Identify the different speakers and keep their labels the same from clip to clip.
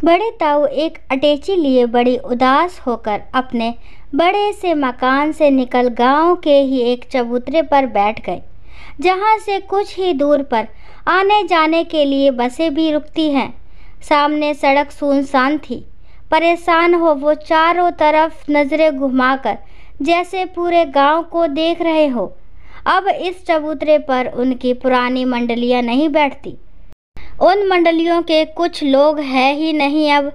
Speaker 1: बड़े ताऊ एक अटैची लिए बड़ी उदास होकर अपने बड़े से मकान से निकल गांव के ही एक चबूतरे पर बैठ गए, जहां से कुछ ही दूर पर आने जाने के लिए बसें भी रुकती हैं। सामने सड़क सुनसान थी। परेशान हो वो चारों तरफ नजरें घुमाकर जैसे पूरे गांव को देख रहे हो। अब इस चबूतरे पर उनकी पुरानी मंडलियां नहीं बैठती। उन मंडलियों के कुछ लोग हैं ही नहीं अब।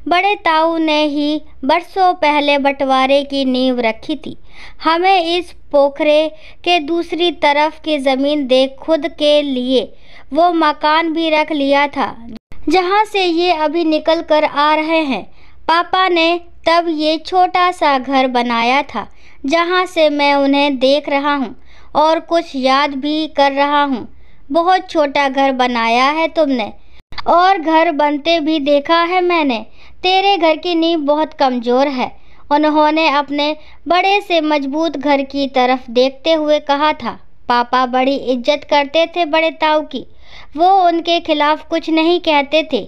Speaker 1: बड़े ताऊ ने ही बरसों पहले बंटवारे की नींव रखी थी। हमें इस पोखरे के दूसरी तरफ की ज़मीन देख खुद के लिए वो मकान भी रख लिया था, जहाँ से ये अभी निकल कर आ रहे हैं। पापा ने तब ये छोटा सा घर बनाया था, जहाँ से मैं उन्हें देख रहा हूँ और कुछ याद भी कर रहा हूँ। बहुत छोटा घर बनाया है तुमने, और घर बनते भी देखा है मैंने। तेरे घर की नींव बहुत कमज़ोर है। उन्होंने अपने बड़े से मजबूत घर की तरफ देखते हुए कहा था। पापा बड़ी इज्जत करते थे बड़े ताऊ की। वो उनके खिलाफ कुछ नहीं कहते थे।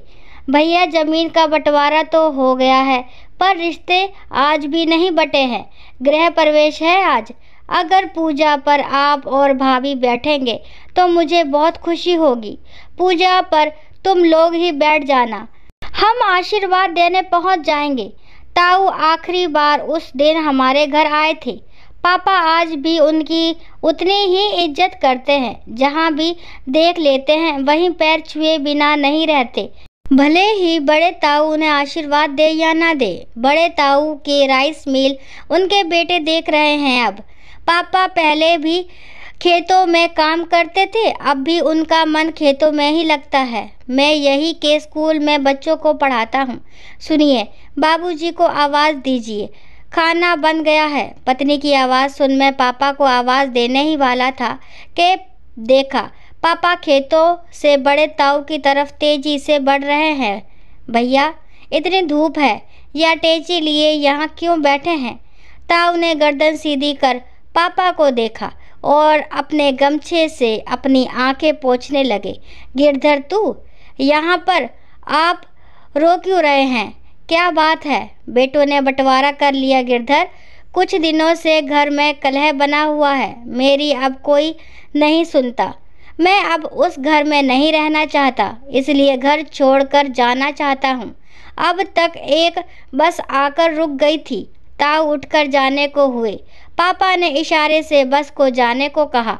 Speaker 1: भैया, ज़मीन का बंटवारा तो हो गया है, पर रिश्ते आज भी नहीं बटे हैं। गृह प्रवेश है आज। अगर पूजा पर आप और भाभी बैठेंगे तो मुझे बहुत खुशी होगी। पूजा पर तुम लोग ही बैठ जाना, हम आशीर्वाद देने पहुंच जाएंगे। ताऊ आखिरी बार उस दिन हमारे घर आए थे। पापा आज भी उनकी उतनी ही इज्जत करते हैं। जहां भी देख लेते हैं वहीं पैर छुए बिना नहीं रहते, भले ही बड़े ताऊ उन्हें आशीर्वाद दे या ना दे। बड़े ताऊ के राइस मिल उनके बेटे देख रहे हैं अब। पापा पहले भी खेतों में काम करते थे, अब भी उनका मन खेतों में ही लगता है। मैं यही के स्कूल में बच्चों को पढ़ाता हूँ। सुनिए, बाबूजी को आवाज़ दीजिए, खाना बन गया है। पत्नी की आवाज़ सुन मैं पापा को आवाज़ देने ही वाला था कि देखा, पापा खेतों से बड़े ताऊ की तरफ तेजी से बढ़ रहे हैं। भैया, इतनी धूप है, या अटैची लिए यहाँ क्यों बैठे हैं? ताऊ ने गर्दन सीधी कर पापा को देखा और अपने गमछे से अपनी आंखें पोंछने लगे। गिरधर, तू यहाँ पर आप रो क्यों रहे हैं? क्या बात है? बेटों ने बंटवारा कर लिया गिरधर। कुछ दिनों से घर में कलह बना हुआ है। मेरी अब कोई नहीं सुनता। मैं अब उस घर में नहीं रहना चाहता, इसलिए घर छोड़कर जाना चाहता हूँ। अब तक एक बस आकर रुक गई थी। ताऊ उठकर जाने को हुए। पापा ने इशारे से बस को जाने को कहा।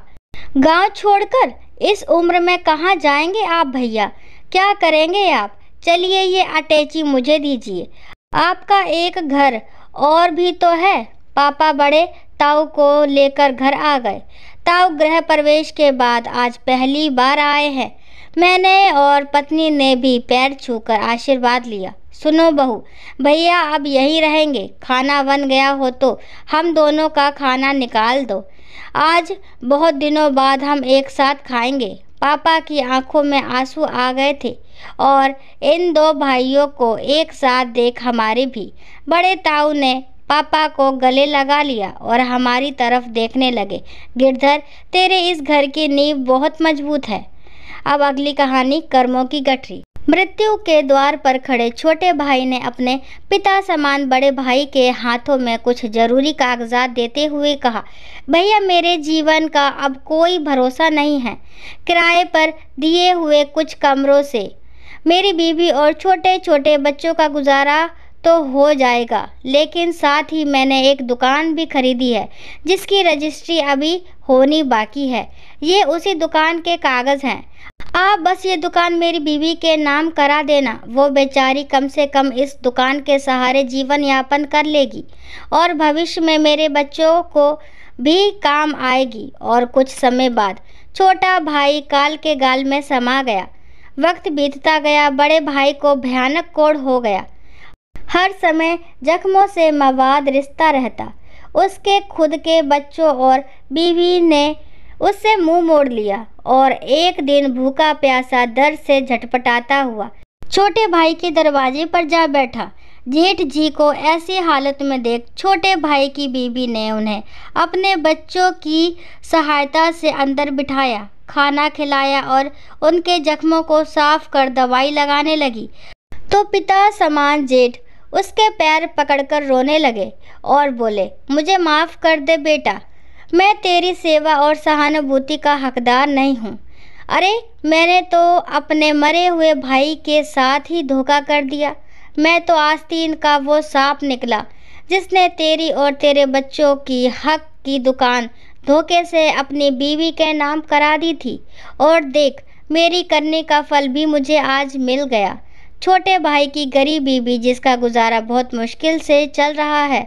Speaker 1: गांव छोड़कर इस उम्र में कहाँ जाएंगे आप भैया? क्या करेंगे आप? चलिए, ये अटैची मुझे दीजिए। आपका एक घर और भी तो है। पापा बड़े ताऊ को लेकर घर आ गए। ताऊ गृह प्रवेश के बाद आज पहली बार आए हैं। मैंने और पत्नी ने भी पैर छूकर आशीर्वाद लिया। सुनो बहू, भैया अब यहीं रहेंगे। खाना बन गया हो तो हम दोनों का खाना निकाल दो। आज बहुत दिनों बाद हम एक साथ खाएंगे। पापा की आंखों में आंसू आ गए थे और इन दो भाइयों को एक साथ देख हमारे भी। बड़े ताऊ ने पापा को गले लगा लिया और हमारी तरफ देखने लगे। गिरधर, तेरे इस घर की नींव बहुत मजबूत है। अब अगली कहानी, कर्मों की गठरी। मृत्यु के द्वार पर खड़े छोटे भाई ने अपने पिता समान बड़े भाई के हाथों में कुछ जरूरी कागजात देते हुए कहा, भैया, मेरे जीवन का अब कोई भरोसा नहीं है। किराए पर दिए हुए कुछ कमरों से मेरी बीवी और छोटे छोटे बच्चों का गुजारा तो हो जाएगा, लेकिन साथ ही मैंने एक दुकान भी खरीदी है जिसकी रजिस्ट्री अभी होनी बाकी है। ये उसी दुकान के कागज़ हैं। आप बस ये दुकान मेरी बीवी के नाम करा देना। वो बेचारी कम से कम इस दुकान के सहारे जीवन यापन कर लेगी और भविष्य में मेरे बच्चों को भी काम आएगी। और कुछ समय बाद छोटा भाई काल के गाल में समा गया। वक्त बीतता गया। बड़े भाई को भयानक कोढ़ हो गया। हर समय जख्मों से मवाद रिश्ता रहता। उसके खुद के बच्चों और बीवी ने उससे मुंह मोड़ लिया और एक दिन भूखा प्यासा दर्द से झटपटाता हुआ छोटे भाई के दरवाजे पर जा बैठा। जेठ जी को ऐसी हालत में देख छोटे भाई की बीवी ने उन्हें अपने बच्चों की सहायता से अंदर बिठाया, खाना खिलाया और उनके जख्मों को साफ कर दवाई लगाने लगी। तो पिता समान जेठ उसके पैर पकड़कर रोने लगे और बोले, मुझे माफ़ कर दे बेटा, मैं तेरी सेवा और सहानुभूति का हकदार नहीं हूँ। अरे मैंने तो अपने मरे हुए भाई के साथ ही धोखा कर दिया। मैं तो आस्तीन का वो सांप निकला जिसने तेरी और तेरे बच्चों की हक की दुकान धोखे से अपनी बीवी के नाम करा दी थी। और देख, मेरी करने का फल भी मुझे आज मिल गया। छोटे भाई की गरीब बीवी, जिसका गुजारा बहुत मुश्किल से चल रहा है,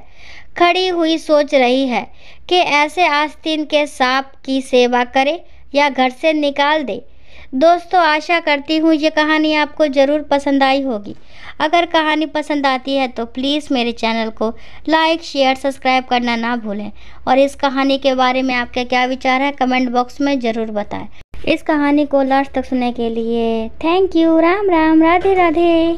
Speaker 1: खड़ी हुई सोच रही है कि ऐसे आस्तीन के सांप की सेवा करे या घर से निकाल दे। दोस्तों, आशा करती हूँ ये कहानी आपको ज़रूर पसंद आई होगी। अगर कहानी पसंद आती है तो प्लीज़ मेरे चैनल को लाइक, शेयर, सब्सक्राइब करना ना भूलें। और इस कहानी के बारे में आपके क्या विचार है कमेंट बॉक्स में ज़रूर बताएं। इस कहानी को लास्ट तक सुनने के लिए थैंक यू। राम राम, राधे राधे।